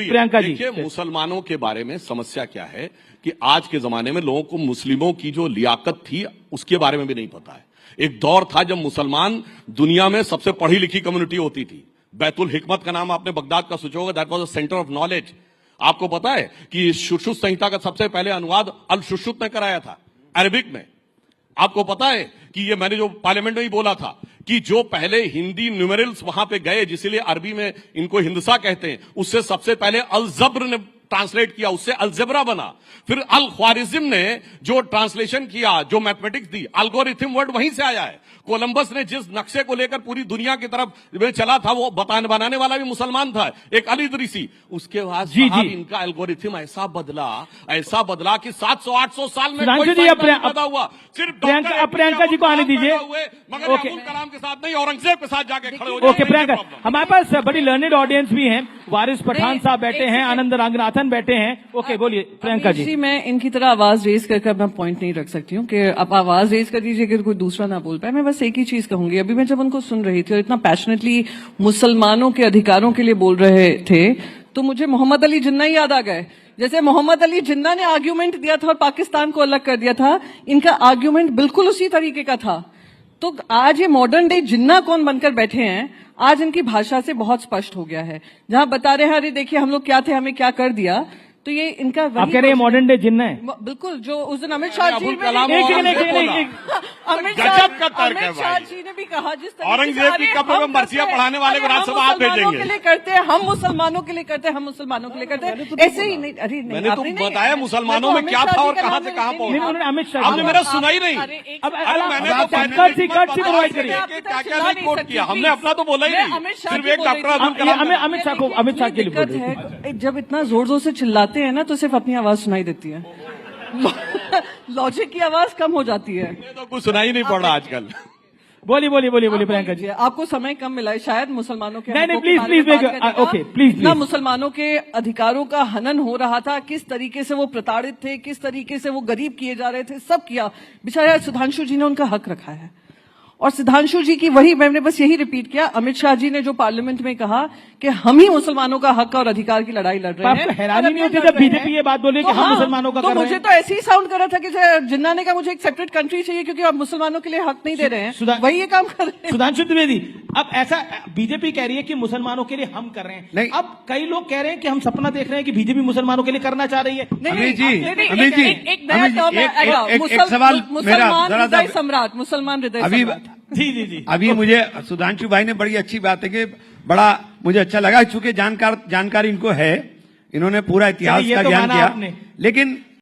प्रियंका जी, देखिए, मुसलमानों के बारे में समस्या क्या है कि आज के जमाने में लोगों को मुस्लिमों की जो लियाकत थी उसके बारे में भी नहीं पता है। एक दौर था जब मुसलमान दुनिया में सबसे पढ़ी लिखी कम्युनिटी होती थी। बैतुल हिकमत का नाम आपने बगदाद का सोचा होगा, that was a centre of knowledge. आपको पता है कि शुश्रुत संहिता का सबसे पहले अनुवाद अल शुश्रुत ने कराया था अरबिक में। आपको पता है कि ये मैंने जो पार्लियामेंट में ही बोला था कि जो पहले हिंदी न्यूमेरल्स वहां पे गए, जिसलिए अरबी में इनको हिंदसा कहते हैं, उससे सबसे पहले अल जब्र ने ट्रांसलेट किया, उससे अलजेब्रा बना। फिर अल ख्वारिज्म ने जो ट्रांसलेशन किया, जो मैथमेटिक्स दी, एल्गोरिथम वर्ड वहीं से आया है। कोलंबस ने जिस नक्शे को लेकर पूरी दुनिया की तरफ चला था, वो बनाने वाला भी मुसलमान था, एक अल इदरीसी। उसके बाद साहब इनका एल्गोरिथम ऐसा बदला कि 700-800 साल में कोई पैदा हुआ। सिर्फ प्रियंका जी को आने दीजिए, मगर अब्दुल कलाम के साथ नहीं, औरंगजेब के साथ जाके खड़े हो। ओके प्रियंका, हमारे पास बड़ी लर्नेड ऑडियंस भी है, वारिस पठान साहब बैठे हैं, आनंद रंगनाथन बैठे हैं। ओके बोलिए प्रियंका जी। मैं इनकी तरह आवाज रेज कर अपना पॉइंट नहीं रख सकती हूँ कि आप आवाज रेज कर दीजिए अगर कोई दूसरा ना बोल पाए। मैं बस एक ही चीज कहूंगी, अभी मैं जब उनको सुन रही थी और इतना पैशनेटली मुसलमानों के अधिकारों के लिए बोल रहे थे, तो मुझे मोहम्मद अली जिन्ना याद आ गए। जैसे मोहम्मद अली जिन्ना ने आर्ग्यूमेंट दिया था और पाकिस्तान को अलग कर दिया था, इनका आर्ग्यूमेंट बिल्कुल उसी तरीके का था। तो आज ये मॉडर्न डे जिन्ना कौन बनकर बैठे हैं, आज इनकी भाषा से बहुत स्पष्ट हो गया है। जहां बता रहे हैं अरे देखिए हम लोग क्या थे, हमें क्या कर दिया, तो ये इनका आप कह रहे हैं मॉडर्न डे जिन्ना है? बिल्कुल, जो उस दिन अमित शाह जी अब्दुल ने कलाम अमित शाह जी ने भी कहा, जिस तरह औरंगजेब की कब्र में मर्सिया पढ़ाने वाले को राज्यसभा आप भेजेंगे। के लिए करते हैं हम, मुसलमानों के लिए करते हैं हम, मुसलमानों के लिए करते हैं, ऐसे ही नहीं। अरे नहीं, मैंने तो बताया मुसलमानों में क्या था और कहां से कहां पहुंचा। अमित शाह आपने मेरा सुना ही नहीं। मैंने क्या कोट किया, हमने अपना तो बोला ही नहीं। सिर्फ एक डॉक्टर अब्दुल कलाम। अमित शाह के लिए बोल रहे। जब इतना जोर जोर से चिल्लाते हैं ना, तो सिर्फ अपनी आवाज सुनाई देती है, लॉजिक की आवाज कम हो जाती है। तो कुछ सुनाई नहीं पड़ रहा आजकल। बोलिए प्रियंका जी। आपको समय कम मिला है शायद मुसलमानों के, नहीं प्लीज ओके प्लीज। ना मुसलमानों के अधिकारों का हनन हो रहा था, किस तरीके से वो प्रताड़ित थे, किस तरीके से वो गरीब किए जा रहे थे, सब किया। बेचारा सुधांशु जी ने उनका हक रखा है, और सुधांशु जी की वही मैंने बस यही रिपीट किया। अमित शाह जी ने जो पार्लियामेंट में कहा कि हम ही मुसलमानों का हक और अधिकार की लड़ाई लड़ रहे हैं। हैरानी नहीं होती जब बीजेपी ये बात बोले कि हम मुसलमानों का कर रहे हैं? मुझे तो ऐसे ही साउंड कर रहा था कि जिन्ना ने कहा मुझे एक सेपरेट कंट्री चाहिए क्योंकि आप मुसलमानों के लिए हक नहीं दे रहे हैं, वही ये काम कर रहे हैं। सुधांशु द्विवेदी, अब ऐसा बीजेपी कह रही है कि मुसलमानों के लिए हम कर रहे हैं, अब कई लोग कह रहे हैं कि हम सपना देख रहे हैं कि बीजेपी मुसलमानों के लिए करना चाह रही है। सम्राट मुसलमान हृदय। जी अभी मुझे सुधांशु भाई ने बड़ी अच्छी बात है कि बड़ा मुझे अच्छा लगा, चूंकि जानकारी इनको है, इन्होंने पूरा इतिहास का ज्ञान किया, लेकिन